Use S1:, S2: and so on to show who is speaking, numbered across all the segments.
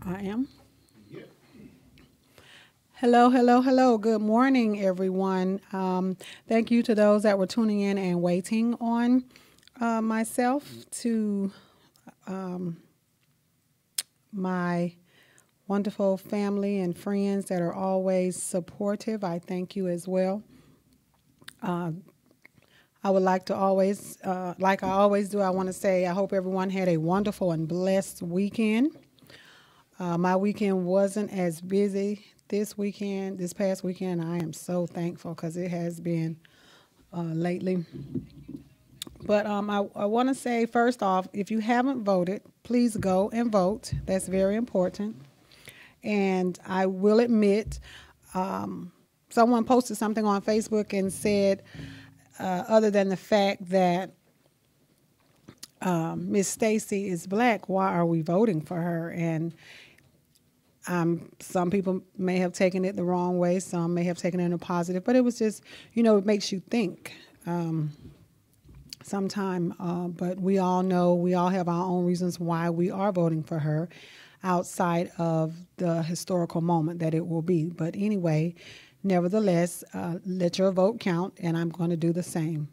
S1: I am. Hello, hello, hello. Good morning, everyone. Thank you to those that were tuning in and waiting on myself, to my wonderful family and friends that are always supportive. I thank you as well. I would like to always, like I always do, I want to say I hope everyone had a wonderful and blessed weekend. My weekend wasn't as busy this past weekend. I am so thankful because it has been lately. But I want to say, first off, if you haven't voted, please go and vote. That's very important. And I will admit, someone posted something on Facebook and said, other than the fact that Miss Stacy is black, why are we voting for her? And some people may have taken it the wrong way. Some may have taken it in a positive. But it was just, it makes you think sometime. But we all know, we all have our own reasons why we are voting for her outside of the historical moment that it will be. But anyway, nevertheless, let your vote count, and I'm going to do the same.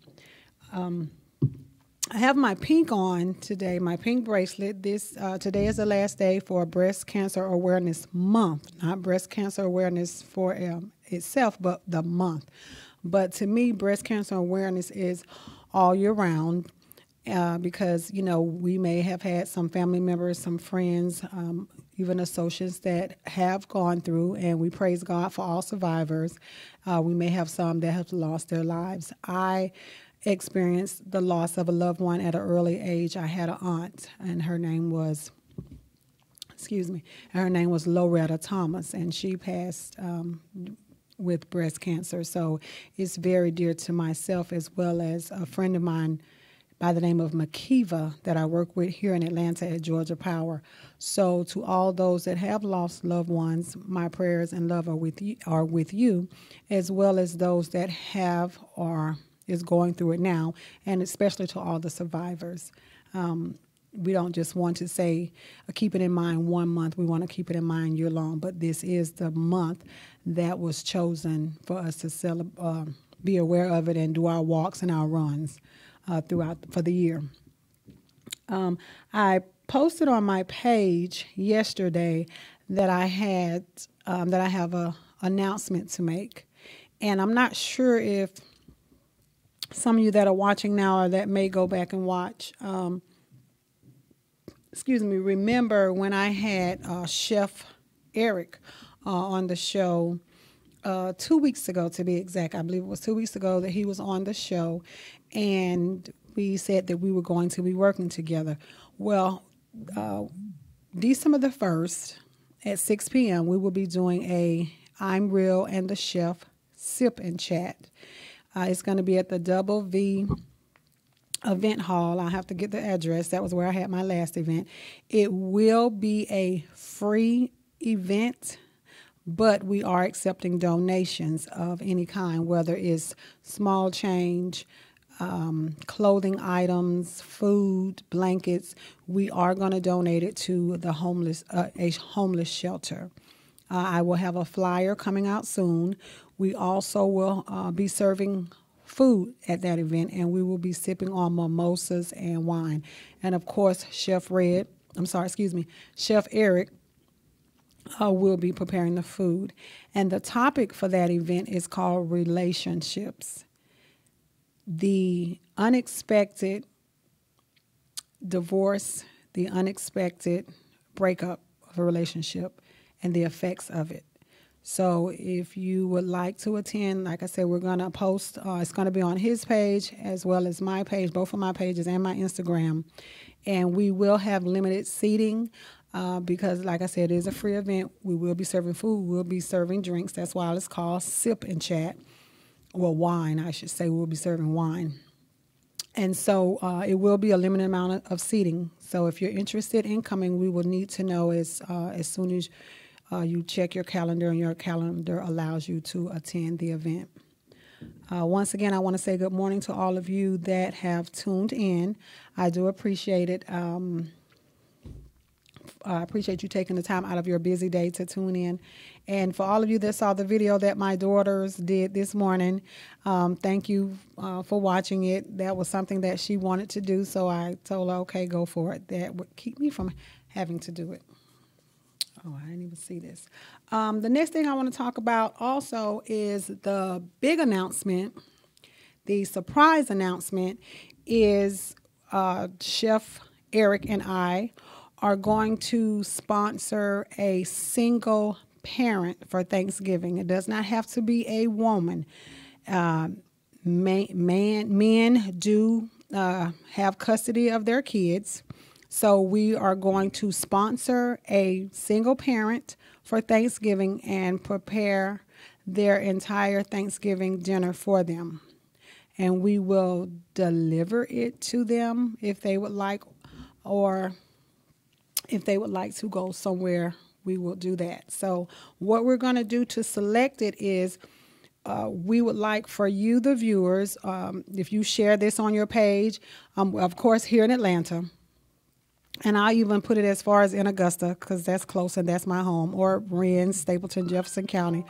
S1: I have my pink on today, my pink bracelet. Today is the last day for Breast Cancer Awareness Month, not breast cancer awareness for itself, but the month. But to me, breast cancer awareness is all year round because, we may have had some family members, some friends, even associates that have gone through, and we praise God for all survivors. We may have some that have lost their lives. I experienced the loss of a loved one at an early age. I had an aunt, and her name was Loretta Thomas, and she passed with breast cancer. So it's very dear to myself, as well as a friend of mine by the name of Makiva that I work with here in Atlanta at Georgia Power. So to all those that have lost loved ones, my prayers and love are with you, as well as those that have or is going through it now, and especially to all the survivors. We don't just want to say, keep it in mind 1 month. We want to keep it in mind year long. But this is the month that was chosen for us to be aware of it and do our walks and our runs for the year. I posted on my page yesterday that I have a announcement to make, and I'm not sure if some of you that are watching now or that may go back and watch, remember when I had Chef Eric on the show 2 weeks ago, to be exact. I believe it was 2 weeks ago that he was on the show, and we said that we were going to be working together. Well, December the 1st at 6 p.m., we will be doing a ImReal and the Chef Sip and Chat. It's going to be at the Double V Event Hall. I have to get the address. That was where I had my last event. It will be a free event, but we are accepting donations of any kind, whether it's small change, clothing items, food, blankets. We are going to donate it to the a homeless shelter. I will have a flyer coming out soon. We also will be serving food at that event, and we will be sipping on mimosas and wine. And of course, Chef Eric will be preparing the food. And the topic for that event is called relationships. The unexpected divorce, the unexpected breakup of a relationship, and the effects of it. So if you would like to attend, like I said, we're going to post, it's going to be on his page as well as my page, both of my pages and my Instagram. And we will have limited seating because, like I said, it is a free event. We will be serving food. We'll be serving drinks. That's why it's called Sip and Chat. Well, wine, I should say. We'll be serving wine. And so it will be a limited amount of seating. So if you're interested in coming, we will need to know as soon as you check your calendar and your calendar allows you to attend the event. Once again, I want to say good morning to all of you that have tuned in. I do appreciate it. I appreciate you taking the time out of your busy day to tune in. And for all of you that saw the video that my daughters did this morning, thank you for watching it. That was something that she wanted to do, so I told her, okay, go for it. That would keep me from having to do it. Oh, I didn't even see this. The next thing I want to talk about also is the big announcement. The surprise announcement is Chef Eric and I are going to sponsor a single parent for Thanksgiving. It does not have to be a woman. Men do have custody of their kids. So we are going to sponsor a single parent for Thanksgiving and prepare their entire Thanksgiving dinner for them. And we will deliver it to them if they would like, or if they would like to go somewhere, we will do that. So what we're going to do to select it is we would like for you, the viewers, if you share this on your page, of course, here in Atlanta, and I'll even put it as far as in Augusta because that's close and that's my home, or Wren, Stapleton, Jefferson County.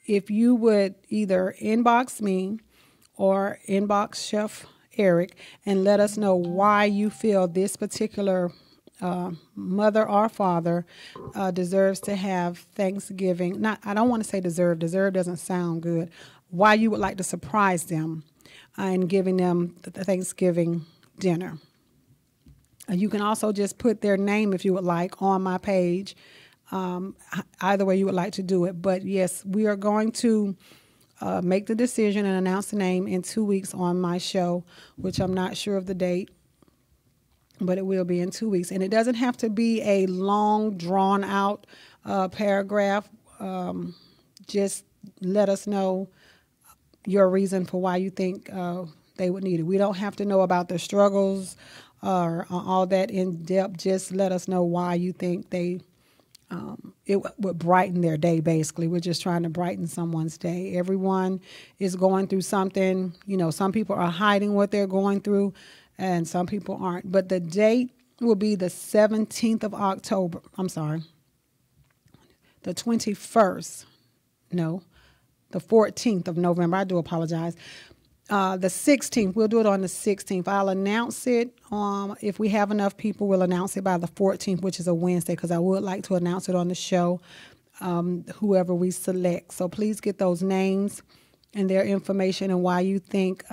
S1: If you would either inbox me or inbox Chef Eric and let us know why you feel this particular mother or father deserves to have Thanksgiving. I don't want to say deserve. Deserve doesn't sound good. Why you would like to surprise them and giving them the Thanksgiving dinner. You can also just put their name, if you would like, on my page. Either way you would like to do it. But yes, we are going to make the decision and announce the name in 2 weeks on my show, which I'm not sure of the date, but it will be in 2 weeks. And it doesn't have to be a long, drawn-out paragraph. Just let us know your reason for why you think they would need it. We don't have to know about their struggles or all that in depth. Just let us know why you think it would brighten their day, basically. We're just trying to brighten someone's day. Everyone is going through something. You know, some people are hiding what they're going through, and some people aren't. But the date will be the 17th of October. I'm sorry. The 21st. No, the 14th of November. I do apologize. The 16th, we'll do it on the 16th. I'll announce it. If we have enough people, we'll announce it by the 14th, which is a Wednesday, because I would like to announce it on the show, whoever we select. So please get those names and their information and why you think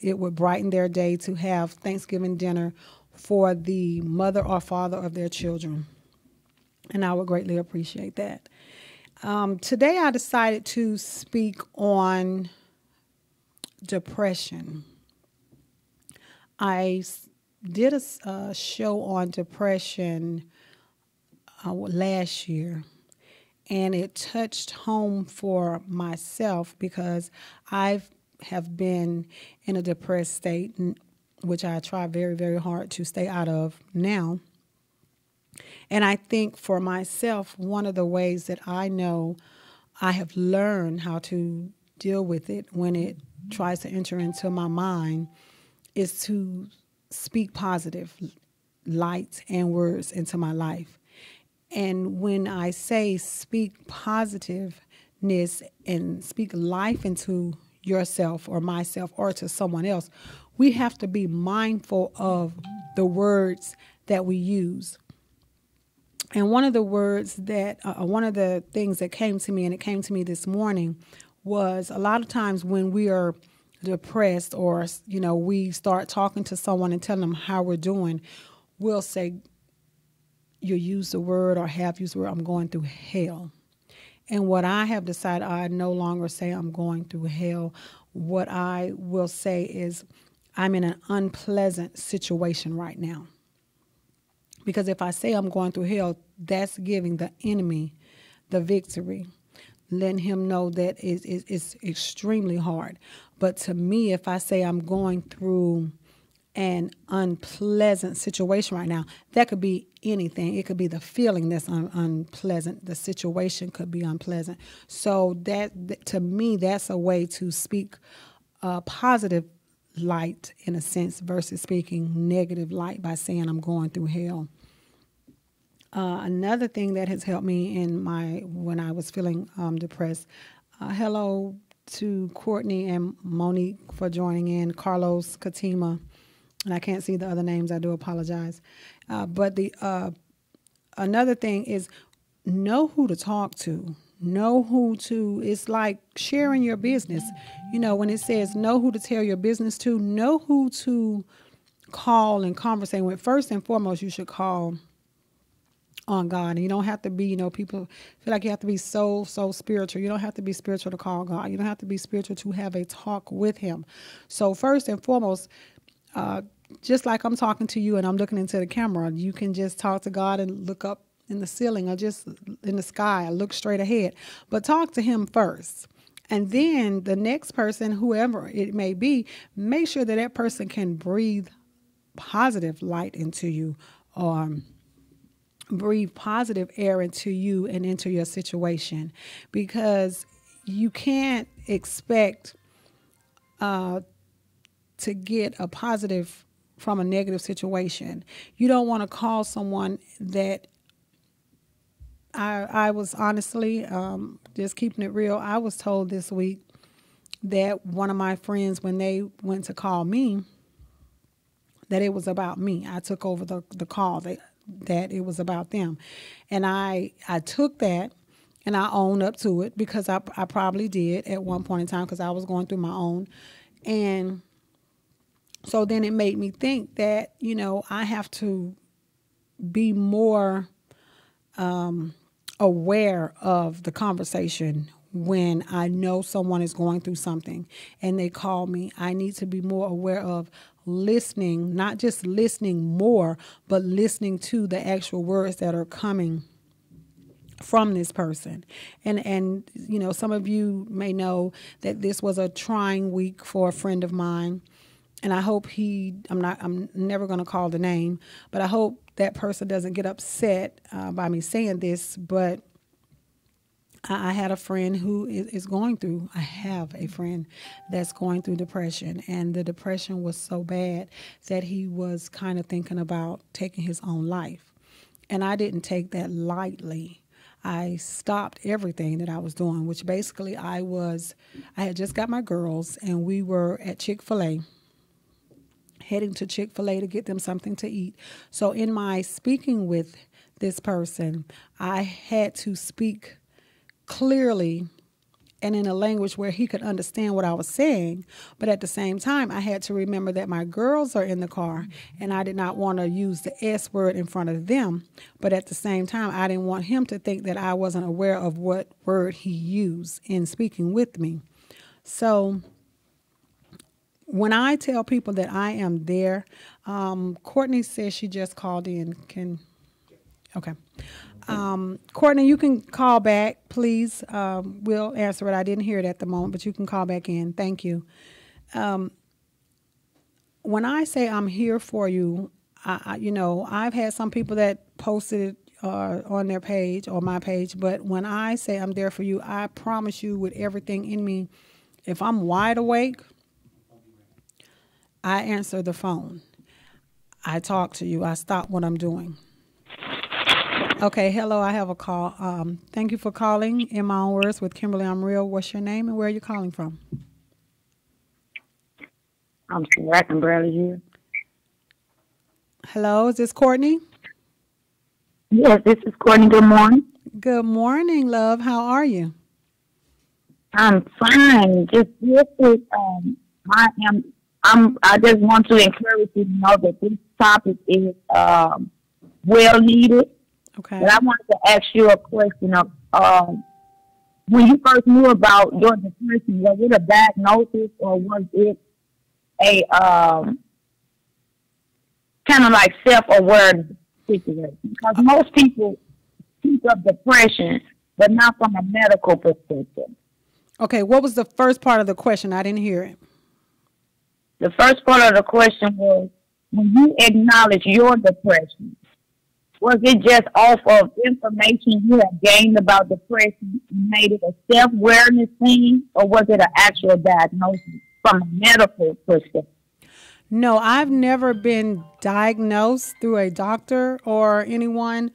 S1: it would brighten their day to have Thanksgiving dinner for the mother or father of their children. And I would greatly appreciate that. Today I decided to speak on depression. I did a show on depression last year, and it touched home for myself because I have been in a depressed state, which I try very, very hard to stay out of now. And I think for myself, one of the ways that I know I have learned how to deal with it when it tries to enter into my mind is to speak positive light and words into my life. And when I say speak positiveness and speak life into yourself or myself or to someone else, we have to be mindful of the words that we use. And one of the words that, one of the things that came to me, and it came to me this morning, was a lot of times when we are depressed or, you know, we start talking to someone and telling them how we're doing, we'll say, you use the word or have used the word, I'm going through hell. And what I have decided, I no longer say I'm going through hell. What I will say is I'm in an unpleasant situation right now. Because if I say I'm going through hell, that's giving the enemy the victory, letting him know that it's extremely hard. But to me, if I say I'm going through an unpleasant situation right now, that could be anything. It could be the feeling that's unpleasant. The situation could be unpleasant. So that to me, that's a way to speak positive light in a sense versus speaking negative light by saying I'm going through hell. Another thing that has helped me in my when I was feeling depressed. Hello to Courtney and Monique for joining in. Carlos, Katima, and I can't see the other names. I do apologize. But the another thing is know who to talk to. Know who to. It's like sharing your business. You know, when it says know who to tell your business to, know who to call and conversate with. First and foremost, you should call on God. And you don't have to be, you know, people feel like you have to be so spiritual. You don't have to be spiritual to call God. You don't have to be spiritual to have a talk with him. So first and foremost, just like I'm talking to you and I'm looking into the camera, you can just talk to God and look up in the ceiling or just in the sky or look straight ahead. But talk to him first. And then the next person, whoever it may be, make sure that that person can breathe positive light into you, or breathe positive air into you and into your situation, because you can't expect to get a positive from a negative situation. You don't want to call someone that I was honestly, just keeping it real, I was told this week that one of my friends, when they went to call me, that it was about me. I took over the call, that it was about them. And I took that and I owned up to it, because I probably did at one point in time, because I was going through my own. And so then it made me think that, you know, I have to be more aware of the conversation when I know someone is going through something and they call me. I need to be more aware of listening, not just listening more, but listening to the actual words that are coming from this person. And you know, some of you may know that this was a trying week for a friend of mine. And I hope I'm never going to call the name, but I hope that person doesn't get upset by me saying this. But I had a friend who is going through, I have a friend that's going through depression. And the depression was so bad that he was kind of thinking about taking his own life. And I didn't take that lightly. I stopped everything that I was doing, which basically I had just got my girls and we were at Chick-fil-A, heading to Chick-fil-A to get them something to eat. So in my speaking with this person, I had to speak clearly and in a language where he could understand what I was saying. But at the same time, I had to remember that my girls are in the car and I did not want to use the S word in front of them. But at the same time, I didn't want him to think that I wasn't aware of what word he used in speaking with me. So when I tell people that I am there, Courtney says she just called in. Okay. Courtney, you can call back, please. We'll answer it. I didn't hear it at the moment, but you can call back in. Thank you. When I say I'm here for you, you know, I've had some people that posted it on their page or my page, but when I say I'm there for you, I promise you with everything in me, if I'm wide awake, I answer the phone. I talk to you. I stop what I'm doing. Okay, hello, I have a call. Thank you for calling In My Own Words with Kimberly, ImReal. What's your name and where are you calling from?
S2: I'm sorry, I can barely hear.
S1: Hello, is this Courtney?
S2: Yes, this is Courtney. Good morning.
S1: Good morning, love. How are you?
S2: I'm fine. Just real quick, I just want to encourage you to know that this topic is well needed.
S1: Okay.
S2: But I wanted to ask you a question of when you first knew about your depression, was it a diagnosis or was it a kind of like self-awareness situation? Because most people speak of depression, but not from a medical perspective.
S1: Okay, what was the first part of the question? I didn't hear it.
S2: The first part of the question was, when you acknowledge your depression, was it just off of information you have gained about depression and made it a self-awareness thing, or was it an actual diagnosis from a medical perspective?
S1: No, I've never been diagnosed through a doctor or anyone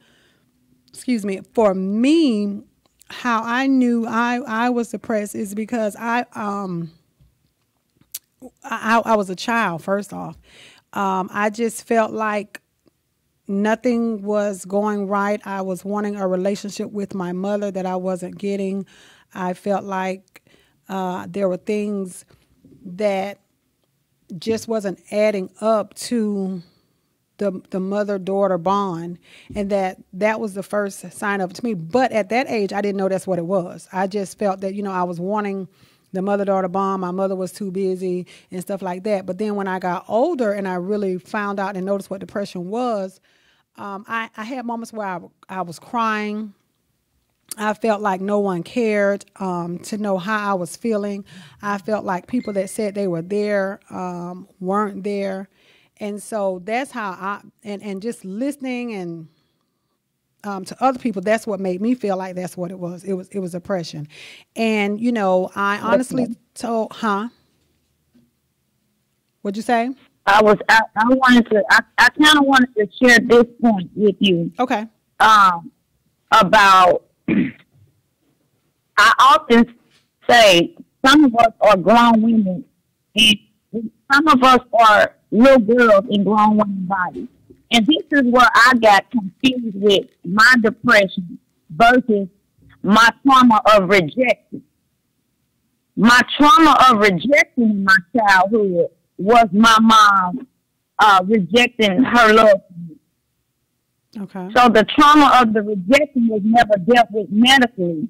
S1: excuse me, for me, how I knew I was depressed is because I was a child, first off. I just felt like nothing was going right. I was wanting a relationship with my mother that I wasn't getting. I felt like there were things that just wasn't adding up to the mother-daughter bond, and that was the first sign of it to me. But at that age, I didn't know that's what it was. I just felt that, I was wanting the mother-daughter bond. My mother was too busy and stuff like that. But then when I got older and I really found out and noticed what depression was, I had moments where I was crying. I felt like no one cared to know how I was feeling. I felt like people that said they were there weren't there. And so that's how and just listening and to other people, that's what made me feel like that's what it was. It was depression. And, I honestly told, What'd you say?
S2: I kind of wanted to share this point with you.
S1: Okay.
S2: About, I often say some of us are grown women and some of us are little girls in grown women bodies. And this is where I got confused with my depression versus my trauma of rejection. My trauma of rejection in my childhood was my mom rejecting her love for me.
S1: Okay.
S2: So the trauma of the rejection was never dealt with medically.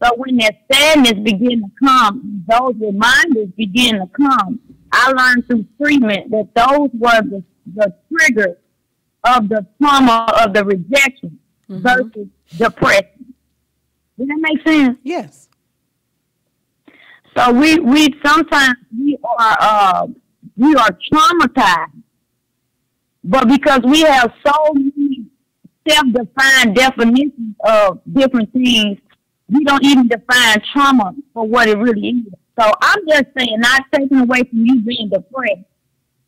S2: So when that sadness began to come, those reminders began to come, I learned through treatment that those were the triggers of the trauma of the rejection versus depression. Does that make sense?
S1: Yes.
S2: So we sometimes we are traumatized, but because we have so many self-defined definitions of different things, we don't even define trauma for what it really is. So I'm just saying, not taking away from you being depressed,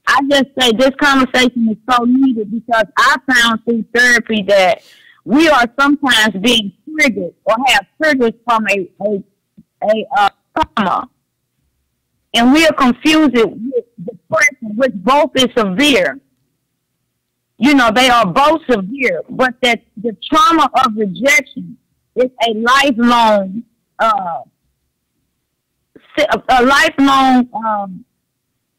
S2: I just say this conversation is so needed because I found through therapy that we are sometimes being triggered or have triggers from a trauma. And we are confused with depression, which both is severe. They are both severe, but that the trauma of rejection is a lifelong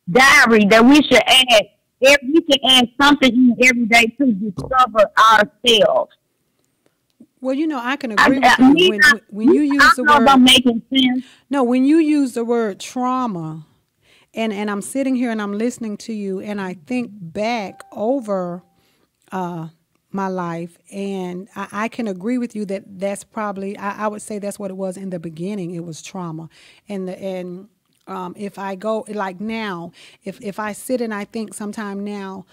S2: diary that we should add. We should add something in every day to discover ourselves.
S1: Well, I can agree with you when you use the word.
S2: I'm making sense.
S1: No, when you use the word trauma, and I'm sitting here and I'm listening to you, and I think back over my life, and I can agree with you that's probably I would say that's what it was in the beginning. It was trauma, and if I go like now, if I sit and I think sometime now,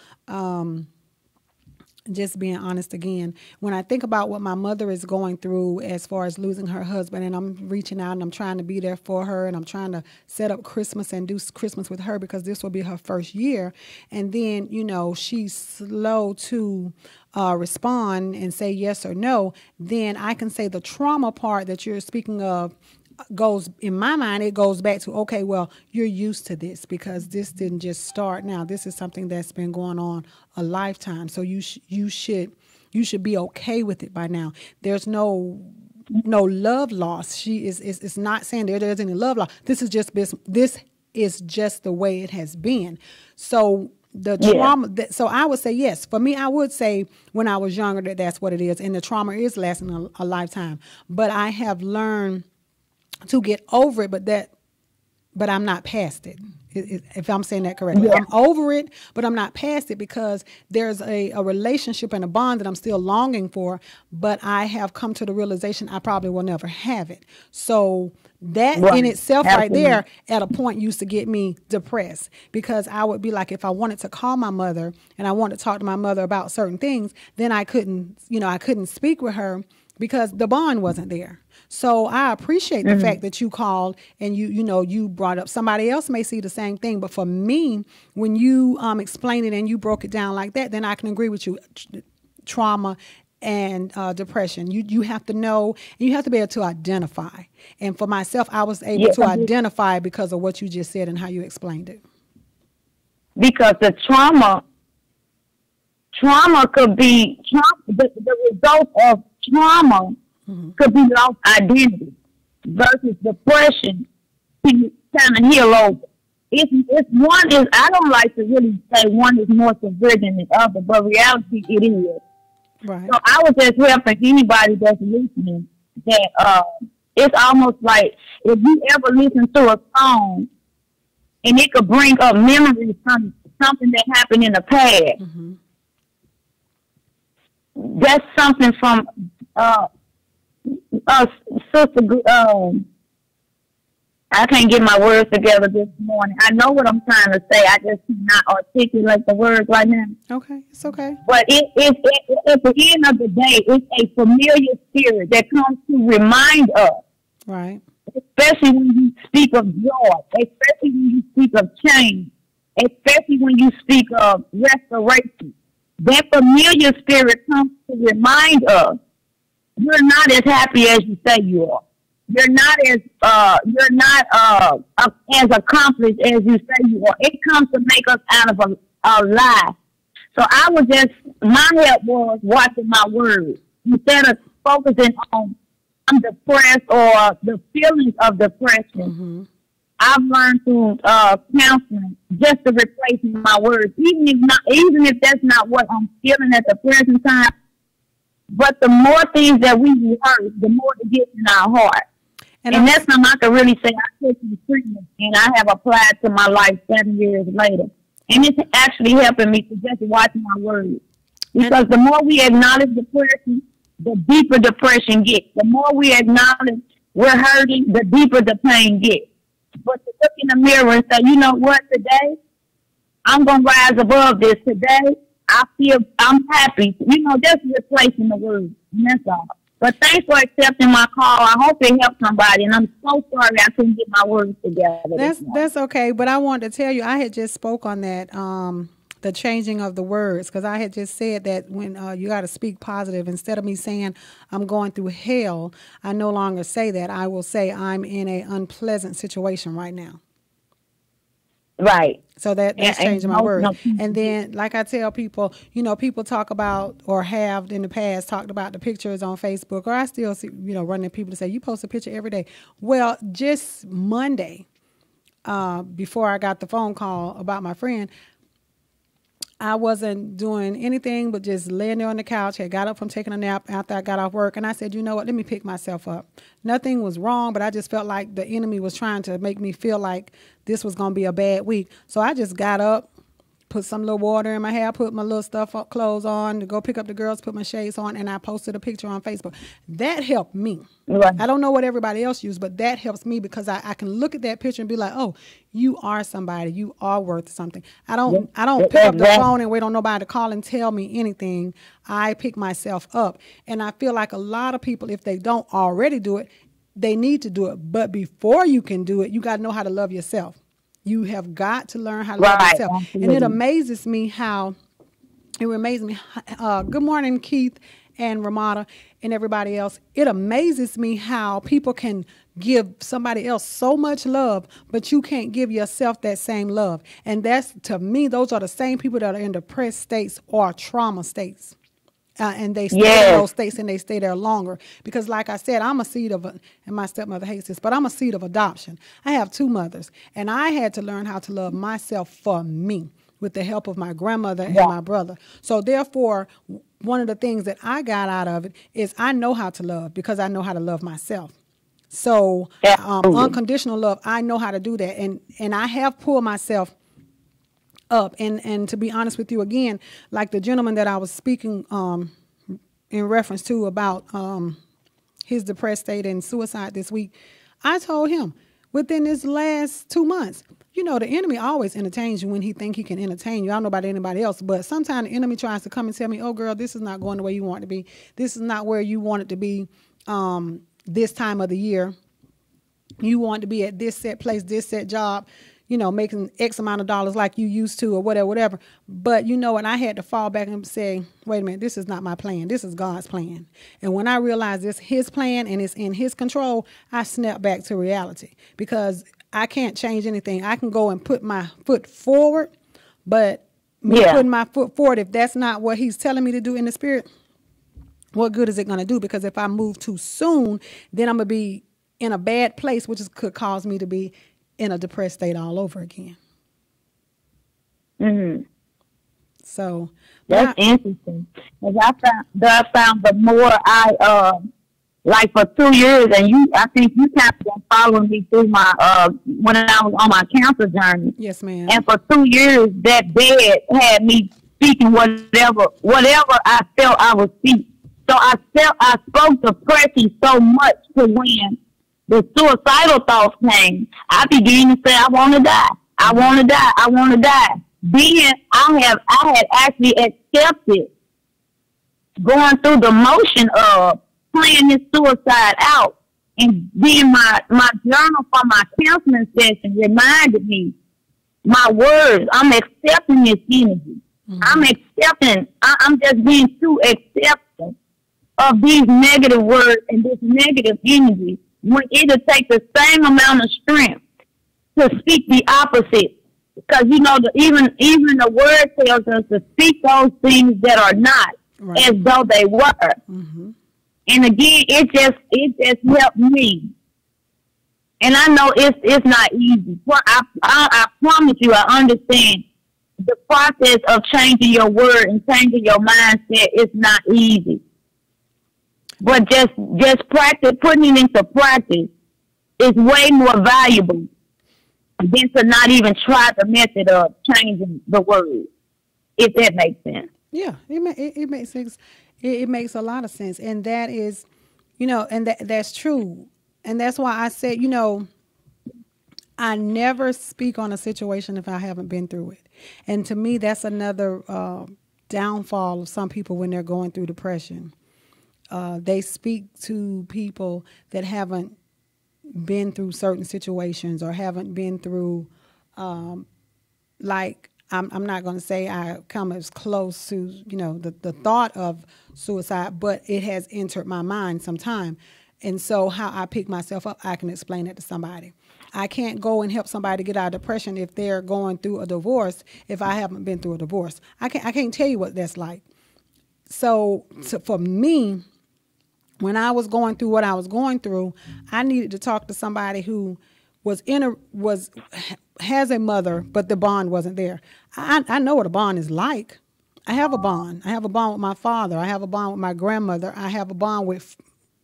S1: just being honest again, when I think about what my mother is going through as far as losing her husband, and I'm reaching out and I'm trying to be there for her, and I'm trying to set up Christmas and do Christmas with her because this will be her first year. And then, she's slow to respond and say yes or no. Then I can say the trauma part that you're speaking of goes, in my mind, it goes back to, okay, well, you're used to this because this didn't just start now. This is something that's been going on a lifetime. So you should be okay with it by now. There's no love loss. It's not saying there's any love loss. This is just the way it has been. So the trauma, so I would say yes. For me, I would say when I was younger that's what it is. And the trauma is lasting a lifetime. But I have learned to get over it, but I'm not past it. If I'm saying that correctly, I'm over it, but I'm not past it because there's a relationship and a bond that I'm still longing for, but I have come to the realization I probably will never have it. So that in itself right there at a point used to get me depressed because I would be like, if I wanted to call my mother and I wanted to talk to my mother about certain things, then I couldn't speak with her because the bond wasn't there. So I appreciate the fact that you called and you brought up. Somebody else may see the same thing, but for me, when you explained it and you broke it down like that, then I can agree with you. Trauma and depression. You have to know, and you have to be able to identify. And for myself, I was able to identify because of what you just said and how you explained it.
S2: Because the trauma could be the result of trauma could be lost identity versus depression can kind of heal over. It's one is, I don't like to really say one is more severe than the other, but reality it is.
S1: Right.
S2: So I was just helping anybody that's listening that it's almost like if you ever listen to a song and it could bring up memories from something that happened in the past.
S1: Mm-hmm.
S2: That's something from Sister. I can't get my words together this morning. I know what I'm trying to say. I just cannot articulate the words right now.
S1: Okay, it's okay.
S2: But at the end of the day, it's a familiar spirit that comes to remind us.
S1: Right.
S2: Especially when you speak of joy, especially when you speak of change, especially when you speak of restoration. That familiar spirit comes to remind us you're not as happy as you say you are. You're not as accomplished as you say you are. It comes to make us out of a lie. So my help was watching my words. Instead of focusing on I'm depressed or the feelings of depression, I've learned through counseling just to replace my words, even if that's not what I'm feeling at the present time. But the more things that we rehearse, the more it gets in our heart. And that's something I can really say I took some treatment and I have applied to my life 7 years later. And it's actually helping me to just watch my words. Because the more we acknowledge depression, the deeper depression gets. The more we acknowledge we're hurting, the deeper the pain gets. But to look in the mirror and say, you know what, today, I'm going to rise above this. Today, I'm happy. Just replacing the words. And that's all. But thanks for accepting my call. I hope it helped somebody. And I'm so sorry I couldn't get my words together.
S1: That's okay. But I wanted to tell you, I had just spoke on that, the changing of the words, because I had just said that when you got to speak positive, instead of me saying I'm going through hell, I no longer say that. I will say I'm in an unpleasant situation right now.
S2: Right.
S1: So that's changing my words. And then, like I tell people, people talk about or have in the past talked about the pictures on Facebook, or I still see, running people to say, you post a picture every day. Well, just Monday, before I got the phone call about my friend, I wasn't doing anything but just laying there on the couch. I got up from taking a nap after I got off work, and I said, you know what, let me pick myself up. Nothing was wrong, but I just felt like the enemy was trying to make me feel like this was going to be a bad week. So I just got up, put some little water in my hair, put my little clothes on to go pick up the girls, put my shades on, and I posted a picture on Facebook. That helped me. Right. I don't know what everybody else used, but that helps me because I can look at that picture and be like, oh, you are somebody. You are worth something. I don't pick up the phone and wait on nobody to call and tell me anything. I pick myself up. And I feel like a lot of people, if they don't already do it, they need to do it. But before you can do it, you got to know how to love yourself. You have got to learn how to love yourself. Absolutely. And it amazes me how, good morning, Keith and Ramada and everybody else. It amazes me how people can give somebody else so much love, but you can't give yourself that same love. And that's, to me, those are the same people that are in depressed states or trauma states. And they stay in those states and they stay there longer. Because like I said, I'm a seed of, and my stepmother hates this, but I'm a seed of adoption. I have two mothers, and I had to learn how to love myself for me with the help of my grandmother and my brother. So therefore, one of the things that I got out of it is I know how to love because I know how to love myself. So unconditional love, I know how to do that. And I have pulled myself up. And to be honest with you, again, like the gentleman that I was speaking in reference to about his depressed state and suicide this week, I told him within this last 2 months, the enemy always entertains you when he think he can entertain you. I don't know about anybody else, but sometimes the enemy tries to come and tell me, oh, girl, this is not going the way you want it to be. This is not where you want it to be this time of the year. You want to be at this set place, this set job. making X amount of dollars like you used to or whatever. But you know what? I had to fall back and say, wait a minute, this is not my plan. This is God's plan. And when I realized it's his plan and it's in his control, I snapped back to reality because I can't change anything. I can go and put my foot forward, but me putting my foot forward, if that's not what he's telling me to do in the spirit, what good is it going to do? Because if I move too soon, then I'm going to be in a bad place, which could cause me to be in a depressed state all over again.
S2: Mm-hmm.
S1: So
S2: that's interesting. Because I found the more I like for 2 years, and I think you kind of been following me through my when I was on my cancer journey.
S1: Yes, ma'am.
S2: And for 2 years, that bed had me speaking whatever I felt I was speaking. So I spoke depression so much to when the suicidal thoughts came, I began to say, I want to die. I want to die. I want to die. Then I had actually accepted going through the motion of playing this suicide out. And then my journal from my counseling session reminded me, my words, I'm accepting this energy. Mm-hmm. I'm just being too accepting of these negative words and this negative energy, when it'll take the same amount of strength to speak the opposite. Because, even the word tells us to speak those things that are not as though they were. Mm-hmm. And again, it just helped me. And I know it's not easy. I promise you, I understand the process of changing your word and changing your mindset is not easy. But just practice, putting it into practice is way more valuable than to not even try the method of changing the word, if that makes sense.
S1: Yeah, it makes sense. It makes a lot of sense. And that is, and that's true. And that's why I said, I never speak on a situation if I haven't been through it. And to me, that's another downfall of some people when they're going through depression. They speak to people that haven't been through certain situations or haven't been through, like, I'm not going to say I come as close to, the thought of suicide, but it has entered my mind sometime. And so how I pick myself up, I can explain it to somebody. I can't go and help somebody get out of depression if they're going through a divorce if I haven't been through a divorce. I can't tell you what that's like. So for me, when I was going through what I was going through, I needed to talk to somebody who has a mother, but the bond wasn't there. I know what a bond is like. I have a bond. I have a bond with my father. I have a bond with my grandmother. I have a bond with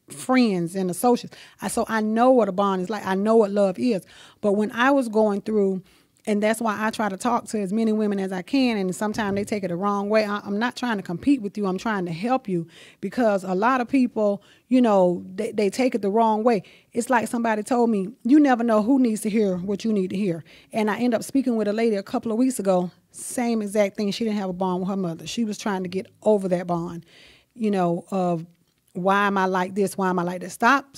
S1: friends and associates. So I know what a bond is like. I know what love is. But when I was going through, and that's why I try to talk to as many women as I can, and sometimes they take it the wrong way. I'm not trying to compete with you. I'm trying to help you, because a lot of people, they take it the wrong way. It's like somebody told me, you never know who needs to hear what you need to hear. And I ended up speaking with a lady a couple of weeks ago, same exact thing. She didn't have a bond with her mother. She was trying to get over that bond, of why am I like this? Why am I like that? Stop.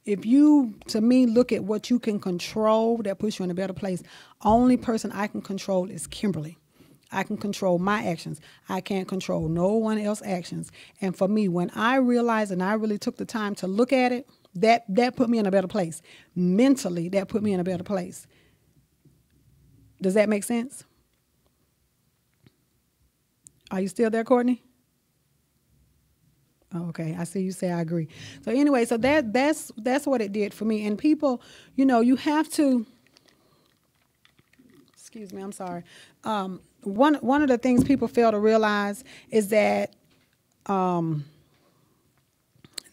S1: If you, to me, look at what you can control that puts you in a better place, only person I can control is Kimberly. I can control my actions. I can't control no one else's actions. And for me, when I realized and I really took the time to look at it, that put me in a better place. Mentally, that put me in a better place. Does that make sense? Are you still there, Courtney? Oh, okay, I see you say I agree. So anyway, so that's what it did for me. And people, you have to, excuse me, I'm sorry. One of the things people fail to realize is that,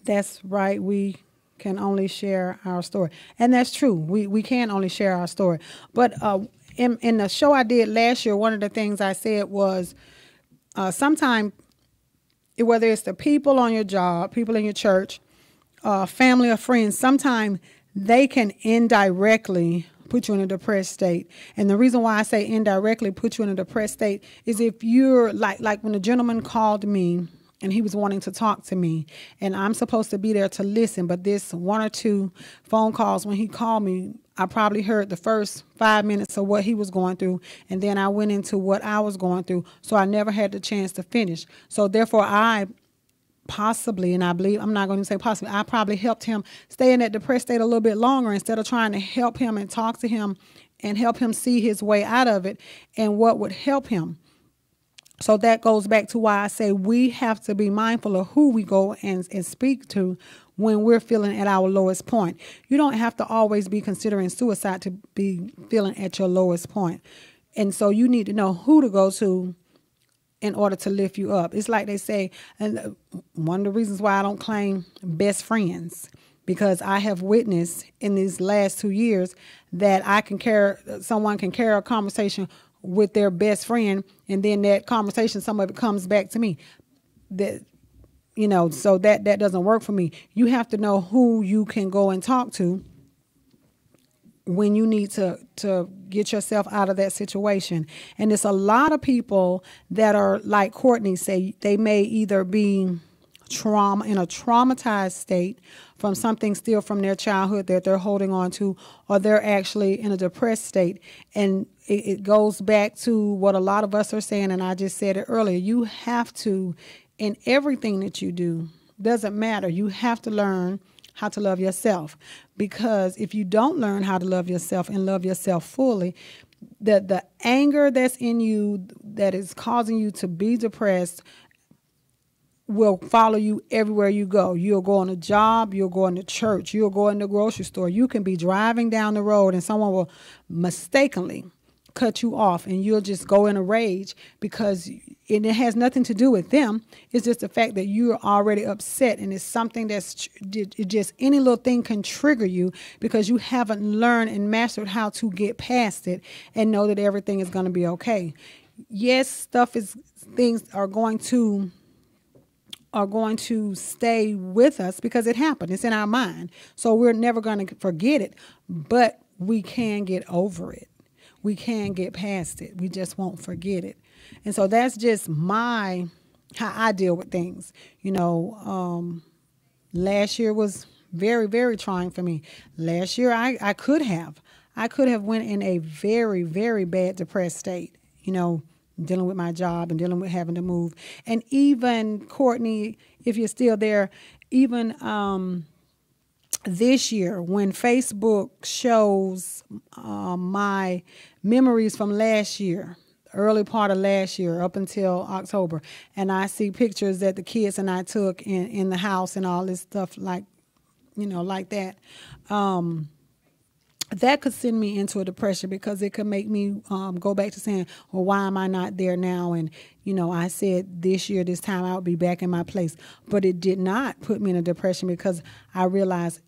S1: that's right, we can only share our story. And that's true. We can only share our story. But in the show I did last year, one of the things I said was sometimes, whether it's the people on your job, people in your church, family or friends, sometimes they can indirectly put you in a depressed state. And the reason why I say indirectly put you in a depressed state is if you're like when the gentleman called me and he was wanting to talk to me, and I'm supposed to be there to listen. But this 1 or 2 phone calls, when he called me, I probably heard the first 5 minutes of what he was going through, and then I went into what I was going through. So I never had the chance to finish. So therefore, I possibly, and I believe, I'm not going to say possibly, I probably helped him stay in that depressed state a little bit longer instead of trying to help him and talk to him and help him see his way out of it and what would help him. So that goes back to why I say we have to be mindful of who we go and speak to when we're feeling at our lowest point. You don't have to always be considering suicide to be feeling at your lowest point. And so you need to know who to go to in order to lift you up. It's like they say, and one of the reasons why I don't claim best friends, because I have witnessed in these last 2 years that someone can carry a conversation with their best friend, and then that conversation, some of it comes back to me. That, so that doesn't work for me. You have to know who you can go and talk to when you need to get yourself out of that situation. And there's a lot of people that are like Courtney say, they may either be in a traumatized state from something still from their childhood that they're holding on to, or they're actually in a depressed state. And it goes back to what a lot of us are saying, and I just said it earlier. You have to, in everything that you do, doesn't matter. You have to learn how to love yourself, because if you don't learn how to love yourself and love yourself fully, the anger that's in you that is causing you to be depressed will follow you everywhere you go. You'll go on a job, you'll go into church, you'll go in the grocery store. You can be driving down the road and someone will mistakenly cut you off, and you'll just go in a rage because it has nothing to do with them. It's just the fact that you're already upset, and it's something that's just any little thing can trigger you because you haven't learned and mastered how to get past it and know that everything is going to be okay. Yes, things are going to stay with us because it happened. It's in our mind. So we're never going to forget it, but we can get over it. We can get past it. We just won't forget it. And so that's just how I deal with things. Last year was very, very trying for me. Last year I could have went in a very, very bad depressed state, dealing with my job and dealing with having to move. And even Courtney, if you're still there, even this year, when Facebook shows my memories from last year, early part of last year up until October, and I see pictures that the kids and I took in the house and all this stuff like that, that could send me into a depression because it could make me go back to saying, well, why am I not there now? And, I said this year, this time I would be back in my place. But it did not put me in a depression because I realized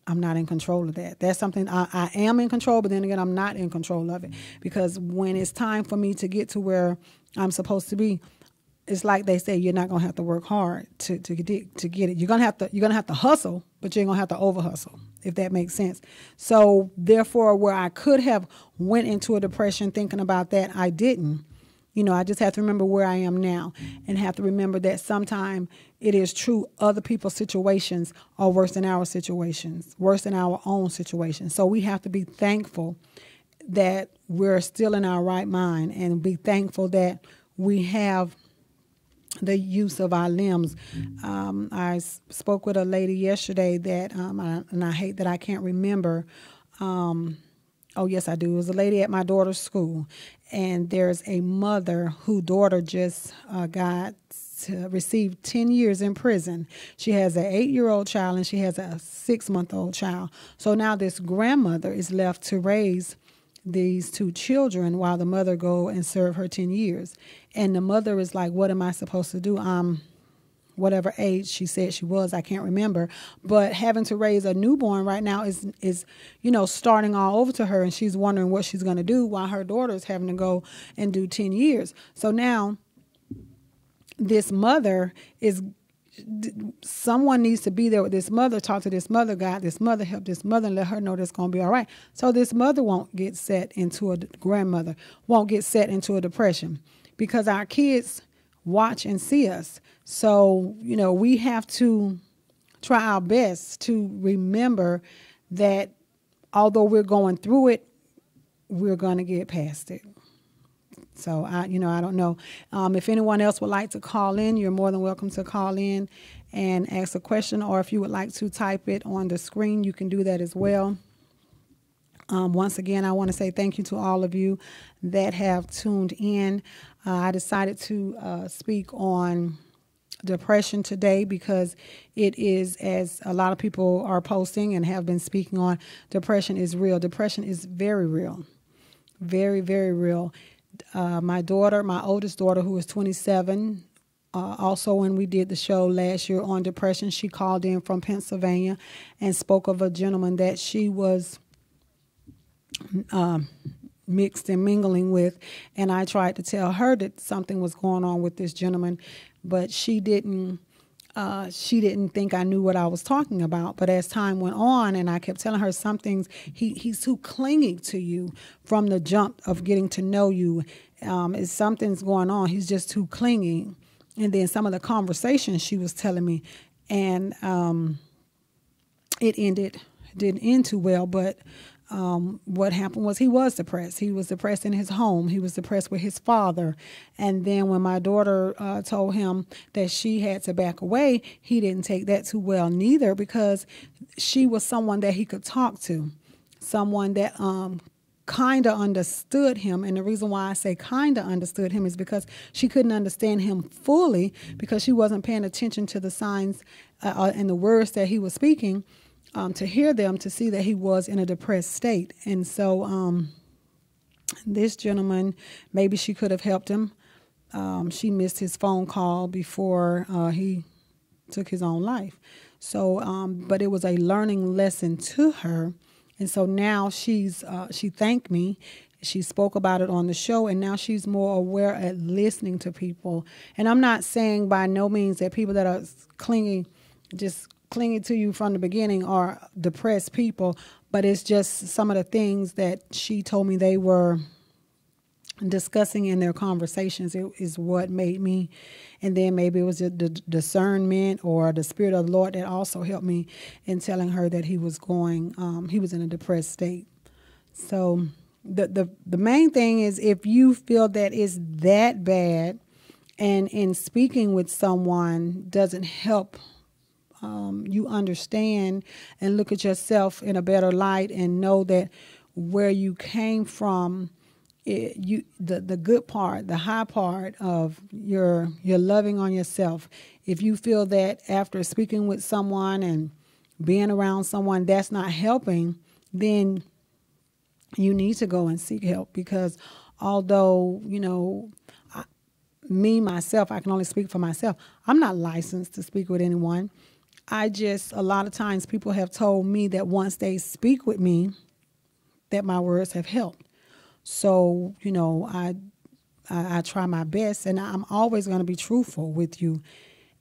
S1: I'm not in control of that. That's something I am in control, but then again, I'm not in control of it. Because when it's time for me to get to where I'm supposed to be, it's like they say, you're not gonna have to work hard to get it. You're gonna have to hustle, but you ain't gonna have to over hustle, if that makes sense. So therefore, where I could have went into a depression thinking about that, I didn't. I just have to remember where I am now and have to remember that sometimes it is true other people's situations are worse than our situations, worse than our own situations. So we have to be thankful that we're still in our right mind and be thankful that we have the use of our limbs. I spoke with a lady yesterday that, and I hate that I can't remember. Oh, yes, I do. It was a lady at my daughter's school, and there's a mother whose daughter just received 10 years in prison. She has an 8-year-old child, and she has a 6-month-old child. So now this grandmother is left to raise these 2 children while the mother go and serve her 10 years. And the mother is like, what am I supposed to do? Whatever age she said she was, I can't remember. But having to raise a newborn right now is starting all over to her, and she's wondering what she's going to do while her daughter is having to go and do 10 years. So now this mother someone needs to be there with this mother, talk to this mother, guide this mother, help this mother, and let her know that's going to be all right. So this mother won't get set into grandmother won't get set into a depression, because our kids, watch and see us. So, we have to try our best to remember that although we're going through it, we're going to get past it. So I don't know. If anyone else would like to call in, you're more than welcome to call in and ask a question, or if you would like to type it on the screen, you can do that as well. Once again, I want to say thank you to all of you that have tuned in. I decided to speak on depression today because it is, as a lot of people are posting and have been speaking on, depression is real. Depression is very real. Very, very real. My oldest daughter, who is 27, also when we did the show last year on depression, she called in from Pennsylvania and spoke of a gentleman that she was mixed and mingling with, and I tried to tell her that something was going on with this gentleman, but she didn't think I knew what I was talking about. But as time went on, and I kept telling her some things, he's too clingy to you from the jump of getting to know you. If something's going on, he's just too clingy. And then some of the conversations she was telling me, and didn't end too well, but what happened was he was depressed. He was depressed in his home. He was depressed with his father. And then when my daughter told him that she had to back away, he didn't take that too well neither, because she was someone that he could talk to, someone that kind of understood him. And the reason why I say kind of understood him is because she couldn't understand him fully, because she wasn't paying attention to the signs and the words that he was speaking. To hear them, to see that he was in a depressed state. And so this gentleman, maybe she could have helped him. She missed his phone call before he took his own life. So, but it was a learning lesson to her. And so now she thanked me. She spoke about it on the show, and now she's more aware at listening to people. And I'm not saying by no means that people that are clinging to you from the beginning are depressed people, but it's just some of the things that she told me they were discussing in their conversations. It is what made me, and then maybe it was the discernment or the Spirit of the Lord that also helped me in telling her that he was in a depressed state. So the main thing is, if you feel that it's that bad, and in speaking with someone doesn't help you understand and look at yourself in a better light and know that where you came from, the good part, the high part of your loving on yourself. If you feel that after speaking with someone and being around someone that's not helping, then you need to go and seek help, because although, myself, I can only speak for myself. I'm not licensed to speak with anyone. A lot of times people have told me that once they speak with me, that my words have helped. So, I try my best, and I'm always going to be truthful with you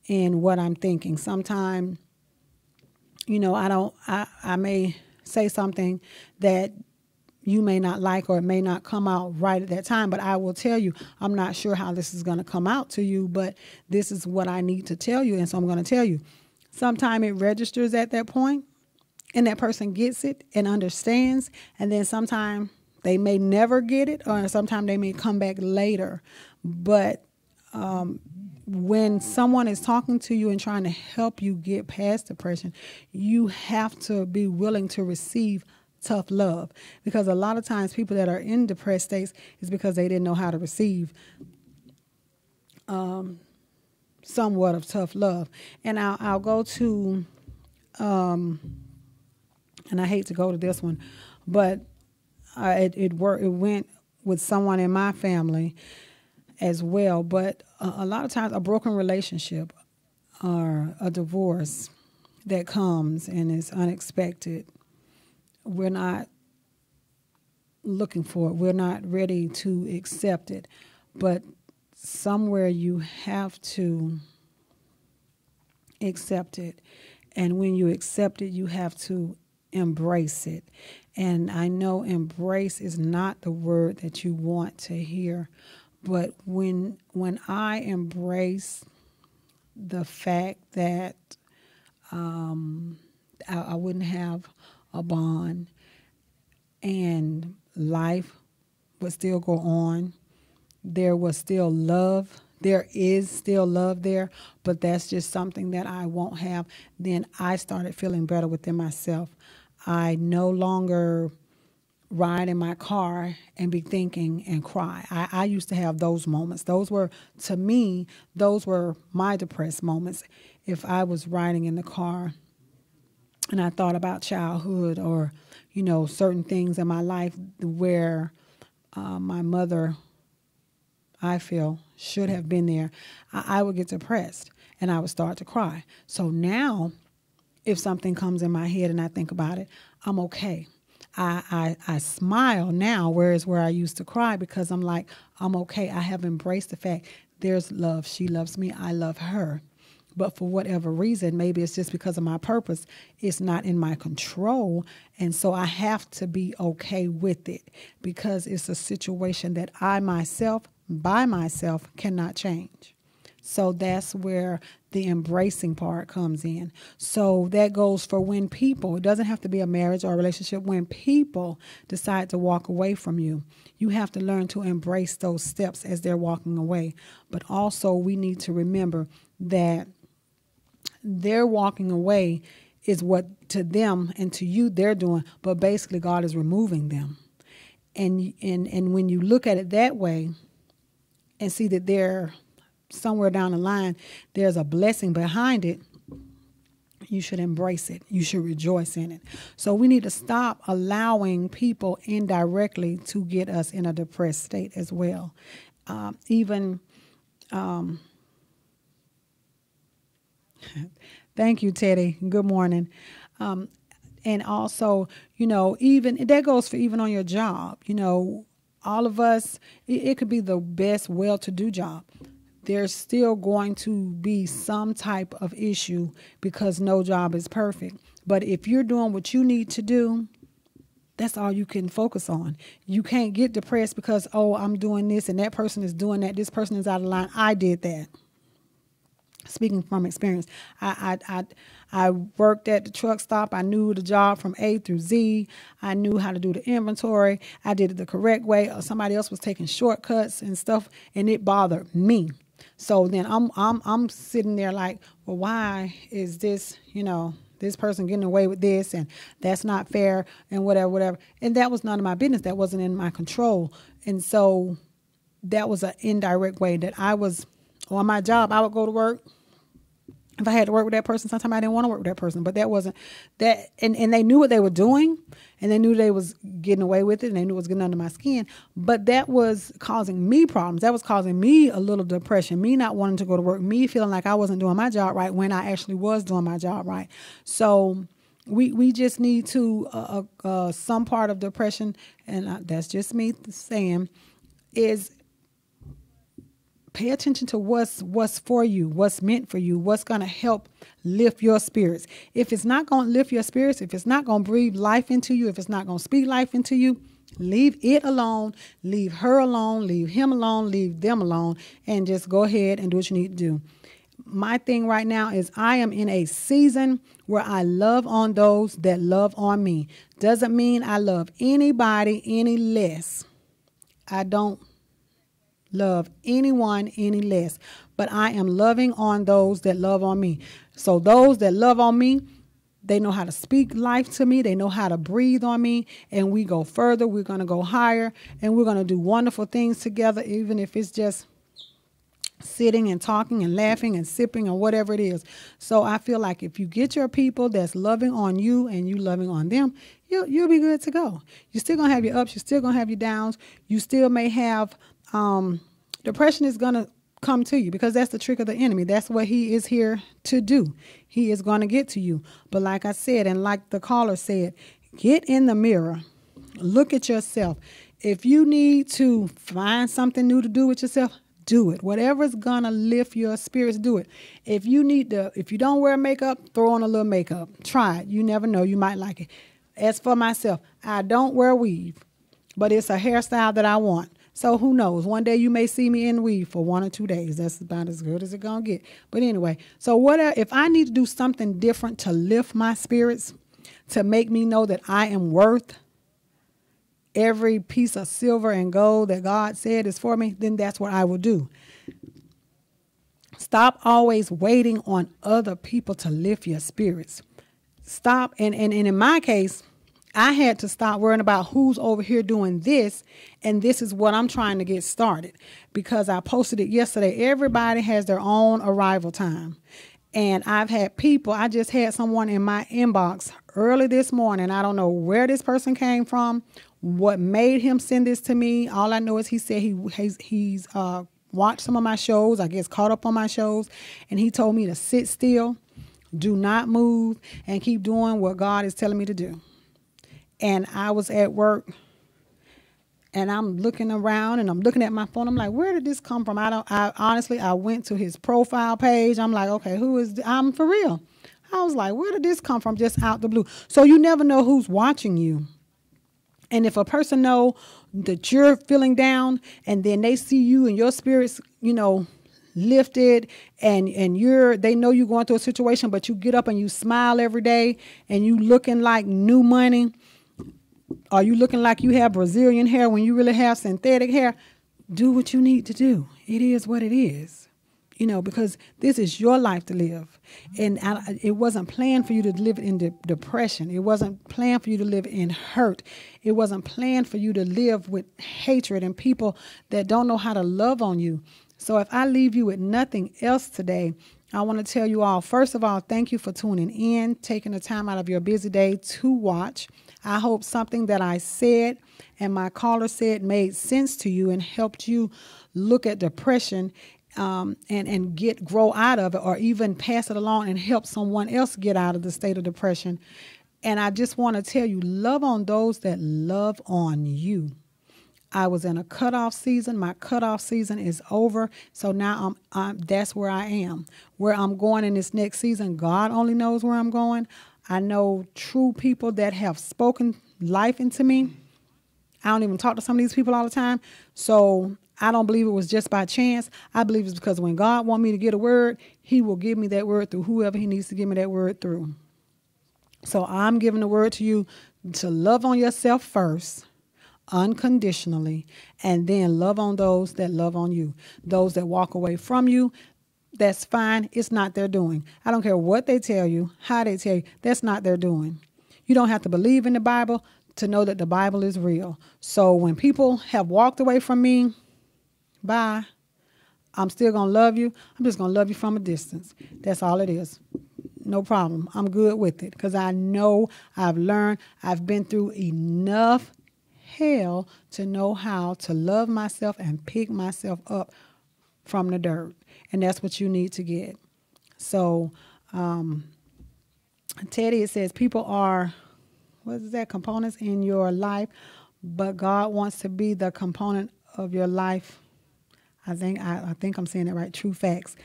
S1: in what I'm thinking. Sometimes, I may say something that you may not like, or it may not come out right at that time, but I will tell you, I'm not sure how this is going to come out to you, but this is what I need to tell you, and so I'm going to tell you. Sometimes it registers at that point, and that person gets it and understands, and then sometimes they may never get it, or sometimes they may come back later. But when someone is talking to you and trying to help you get past depression, you have to be willing to receive tough love, because a lot of times people that are in depressed states is because they didn't know how to receive somewhat of tough love. And I'll go to, and I hate to go to this one, but it went with someone in my family as well. But a lot of times a broken relationship or a divorce that comes and is unexpected, we're not looking for it. We're not ready to accept it. But somewhere you have to accept it. And when you accept it, you have to embrace it. And I know embrace is not the word that you want to hear, But when I embrace the fact that I wouldn't have a bond and life would still go on, there was still love. There is still love there, but that's just something that I won't have. Then I started feeling better within myself. I no longer ride in my car and be thinking and cry. I used to have those moments. To me, those were my depressed moments. If I was riding in the car and I thought about childhood or, certain things in my life where my mother, I feel, should have been there, I would get depressed and I would start to cry. So now, if something comes in my head and I think about it, I'm okay. I smile now, whereas where I used to cry, because I'm like, I'm okay. I have embraced the fact there's love. She loves me. I love her. But for whatever reason, maybe it's just because of my purpose, it's not in my control. And so I have to be okay with it because it's a situation that I myself, by myself, cannot change. So that's where the embracing part comes in. So that goes for when people, it doesn't have to be a marriage or a relationship, when people decide to walk away from you, you have to learn to embrace those steps as they're walking away. But also we need to remember that their walking away is what to them and to you they're doing, but basically God is removing them. And when you look at it that way and see that they're somewhere down the line, there's a blessing behind it, you should embrace it. You should rejoice in it. So we need to stop allowing people indirectly to get us in a depressed state as well. Thank you, Teddy. Good morning. And also, even that goes for even on your job. All of us, it could be the best well-to-do job. There's still going to be some type of issue because no job is perfect. But if you're doing what you need to do, that's all you can focus on. You can't get depressed because, I'm doing this and that person is doing that. This person is out of line. I did that. Speaking from experience, I worked at the truck stop. I knew the job from A through Z. I knew how to do the inventory. I did it the correct way. Somebody else was taking shortcuts and stuff, and it bothered me. So then I'm sitting there like, well, why is this, this person getting away with this, and that's not fair, and whatever. And that was none of my business. That wasn't in my control. And so that was an indirect way that I was on my job. I would go to work. If I had to work with that person, sometimes I didn't want to work with that person, but that wasn't that. And they knew what they were doing, and they knew they was getting away with it, and they knew it was getting under my skin. But that was causing me problems. That was causing me a little depression, me not wanting to go to work, me feeling like I wasn't doing my job right when I actually was doing my job right. So we just need to, some part of depression, and that's just me saying, is pay attention to what's for you, what's meant for you, what's going to help lift your spirits. If it's not going to lift your spirits, if it's not going to breathe life into you, if it's not going to speak life into you, leave it alone, leave her alone, leave him alone, leave them alone, and just go ahead and do what you need to do. My thing right now is I am in a season where I love on those that love on me. Doesn't mean I love anybody any less. I don't love anyone any less, but I am loving on those that love on me. So those that love on me, they know how to speak life to me. They know how to breathe on me, and we go further. We're going to go higher, and we're going to do wonderful things together, even if it's just sitting and talking and laughing and sipping or whatever it is. So I feel like if you get your people that's loving on you and you loving on them, you'll be good to go. You're still going to have your ups. You're still going to have your downs. You still may have depression is going to come to you because that's the trick of the enemy. That's what he is here to do. He is going to get to you. But like I said, and like the caller said, get in the mirror. Look at yourself. If you need to find something new to do with yourself, do it. Whatever's going to lift your spirits, do it. If you don't wear makeup, throw on a little makeup. Try it. You never know. You might like it. As for myself, I don't wear weave, but it's a hairstyle that I want. So who knows? One day you may see me in weed for 1 or 2 days. That's about as good as it's going to get. But anyway, so if I need to do something different to lift my spirits, to make me know that I am worth every piece of silver and gold that God said is for me, then that's what I will do. Stop always waiting on other people to lift your spirits. Stop. And in my case, I had to stop worrying about who's over here doing this, and this is what I'm trying to get started, because I posted it yesterday. Everybody has their own arrival time. And I've had people, I just had someone in my inbox early this morning. I don't know where this person came from, what made him send this to me. All I know is he said he's watched some of my shows, I guess caught up on my shows, and he told me to sit still, do not move, and keep doing what God is telling me to do. And I was at work, and I'm looking around, and I'm looking at my phone. I'm like, where did this come from? Honestly, I went to his profile page. I'm like, okay, I'm for real. I was like, where did this come from? Just out the blue. So you never know who's watching you. And if a person know that you're feeling down, and then they see you and your spirits, lifted, and they know you're going through a situation, but you get up and you smile every day, and you looking like new money, or you looking like you have Brazilian hair when you really have synthetic hair, do what you need to do. It is what it is. Because this is your life to live. And it wasn't planned for you to live in depression. It wasn't planned for you to live in hurt. It wasn't planned for you to live with hatred and people that don't know how to love on you. So if I leave you with nothing else today, I want to tell you all, first of all, thank you for tuning in, taking the time out of your busy day to watch. I hope something that I said and my caller said made sense to you and helped you look at depression and grow out of it, or even pass it along and help someone else get out of the state of depression. And I just want to tell you, love on those that love on you. I was in a cutoff season. My cutoff season is over. So now that's where I am. Where I'm going in this next season, God only knows where I'm going. I know true people that have spoken life into me. I don't even talk to some of these people all the time. So I don't believe it was just by chance. I believe it's because when God wants me to get a word, he will give me that word through whoever he needs to give me that word through. So I'm giving the word to you to love on yourself first, unconditionally, and then love on those that love on you. Those that walk away from you, that's fine. It's not their doing. I don't care what they tell you, how they tell you. That's not their doing. You don't have to believe in the Bible to know that the Bible is real. So when people have walked away from me, bye. I'm still going to love you. I'm just going to love you from a distance. That's all it is. No problem. I'm good with it because I know I've learned. I've been through enough hell to know how to love myself and pick myself up from the dirt. And that's what you need to get. So, Teddy, it says people are, what is that, components in your life, but God wants to be the component of your life. I think I'm saying it right. True facts.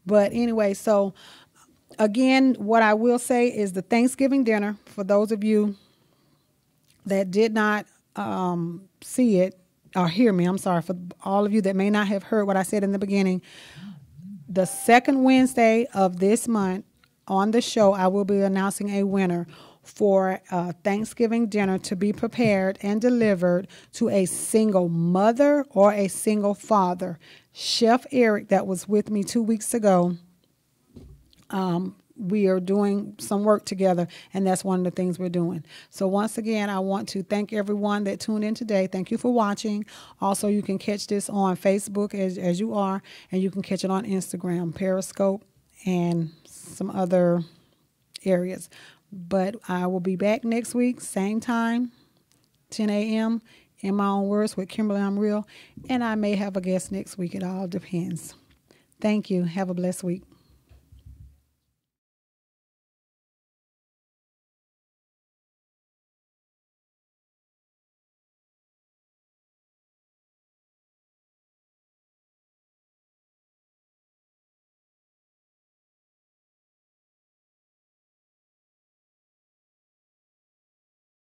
S1: But anyway, so again, what I will say is the Thanksgiving dinner, for those of you that did not see it or hear me, I'm sorry, for all of you that may not have heard what I said in the beginning, the second Wednesday of this month on the show, I will be announcing a winner for Thanksgiving dinner to be prepared and delivered to a single mother or a single father. Chef Eric, that was with me 2 weeks ago, we are doing some work together, and that's one of the things we're doing. So once again, I want to thank everyone that tuned in today. Thank you for watching. Also, you can catch this on Facebook as you are, and you can catch it on Instagram, Periscope, and some other areas. But I will be back next week, same time, 10 a.m., in my own words, with Kimberly, ImReal. And I may have a guest next week. It all depends. Thank you. Have a blessed week.